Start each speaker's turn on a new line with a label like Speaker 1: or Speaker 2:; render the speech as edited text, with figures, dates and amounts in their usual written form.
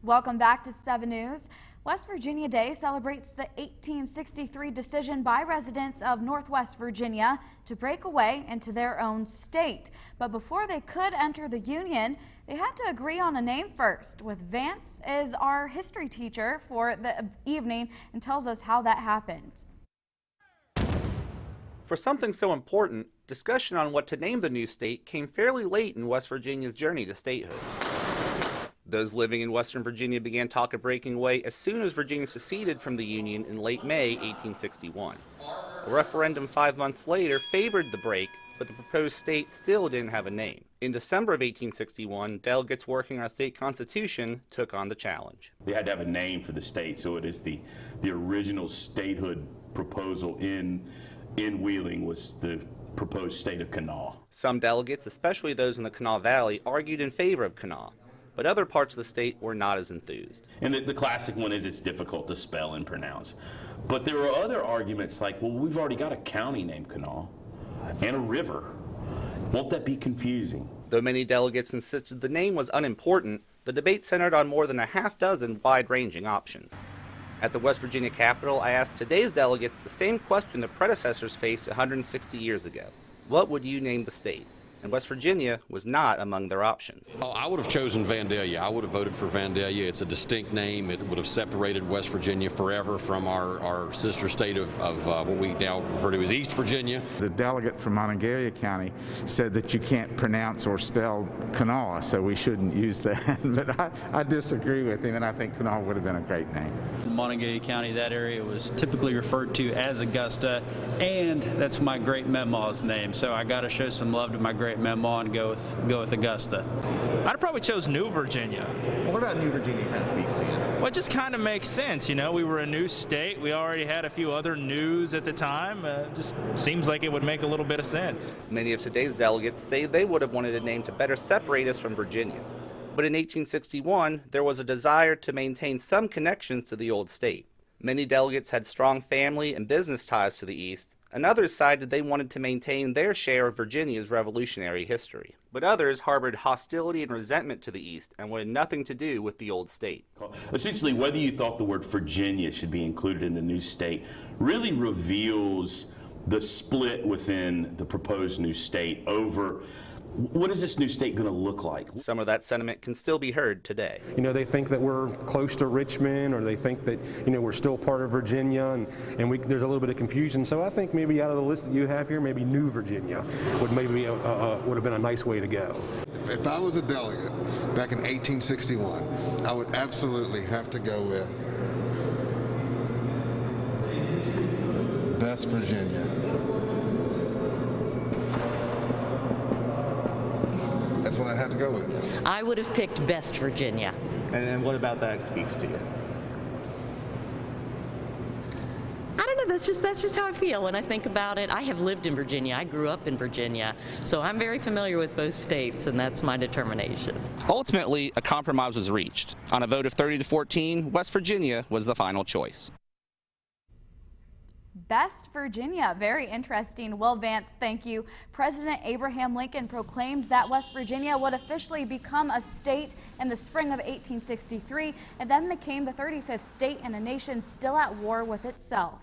Speaker 1: Welcome back to 7 News. West Virginia Day celebrates the 1863 decision by residents of Northwest Virginia to break away into their own state. But before they could enter the Union, they had to agree on a name first. With Vance is our history teacher for the evening and tells us how that happened.
Speaker 2: For something so important, discussion on what to name the new state came fairly late in West Virginia's journey to statehood. Those living in Western Virginia began talk of breaking away as soon as Virginia seceded from the Union in late May 1861. A referendum 5 months later favored the break, but the proposed state still didn't have a name. In December of 1861, delegates working on a state constitution took on the challenge.
Speaker 3: They had to have a name for the state, so it is the original statehood proposal in Wheeling was the proposed state of Kanawha.
Speaker 2: Some delegates, especially those in the Kanawha Valley, argued in favor of Kanawha, but other parts of the state were not as enthused.
Speaker 3: And the classic one is it's difficult to spell and pronounce. But there were other arguments like, well, we've already got a county named Kanawha and a river. Won't that be confusing?
Speaker 2: Though many delegates insisted the name was unimportant, the debate centered on more than a half dozen wide-ranging options. At the West Virginia Capitol, I asked today's delegates the same question their predecessors faced 160 years ago. What would you name the state? And West Virginia was not among their options.
Speaker 4: Oh, I would have chosen Vandalia. I would have voted for Vandalia. It's a distinct name. It would have separated West Virginia forever from our sister state of what we now refer to as East Virginia.
Speaker 5: The delegate from Monongalia County said that you can't pronounce or spell Kanawha, so we shouldn't use that. But I disagree with him, and I think Kanawha would have been a great name.
Speaker 6: In Monongalia County, that area was typically referred to as Augusta, and that's my great Memaw's name, so I got to show some love to my great Memaw and go with Augusta.
Speaker 7: I'd have probably chose New Virginia.
Speaker 8: What about New Virginia kind of speaks to you?
Speaker 7: Well, it just kind of makes sense, you know. We were a new state. We already had a few other news at the time. Just seems like it would make a little bit of sense.
Speaker 2: Many of today's delegates say they would have wanted a name to better separate us from Virginia. But in 1861, there was a desire to maintain some connections to the old state. Many delegates had strong family and business ties to the East, and others decided they wanted to maintain their share of Virginia's revolutionary history. But others harbored hostility and resentment to the East and wanted nothing to do with the old state.
Speaker 3: Essentially, whether you thought the word Virginia should be included in the new state really reveals the split within the proposed new state over what is this new state going to look like?
Speaker 2: Some of that sentiment can still be heard today.
Speaker 9: You know, they think that we're close to Richmond, or they think that, you know, we're still part of Virginia, and there's a little bit of confusion. So I think maybe out of the list that you have here, maybe New Virginia would have been a nice way to go.
Speaker 10: If I was a delegate back in 1861, I would absolutely have to go with West Virginia. That's what I had to go with.
Speaker 11: I would have picked Best Virginia.
Speaker 2: And what about that speaks to you?
Speaker 11: I don't know, that's just how I feel when I think about it. I have lived in Virginia. I grew up in Virginia, so I'm very familiar with both states, and that's my determination.
Speaker 2: Ultimately, a compromise was reached. On a vote of 30-14, West Virginia was the final choice.
Speaker 1: Best Virginia. Very interesting. Will Vance, thank you. President Abraham Lincoln proclaimed that West Virginia would officially become a state in the spring of 1863 and then became the 35th state in a nation still at war with itself.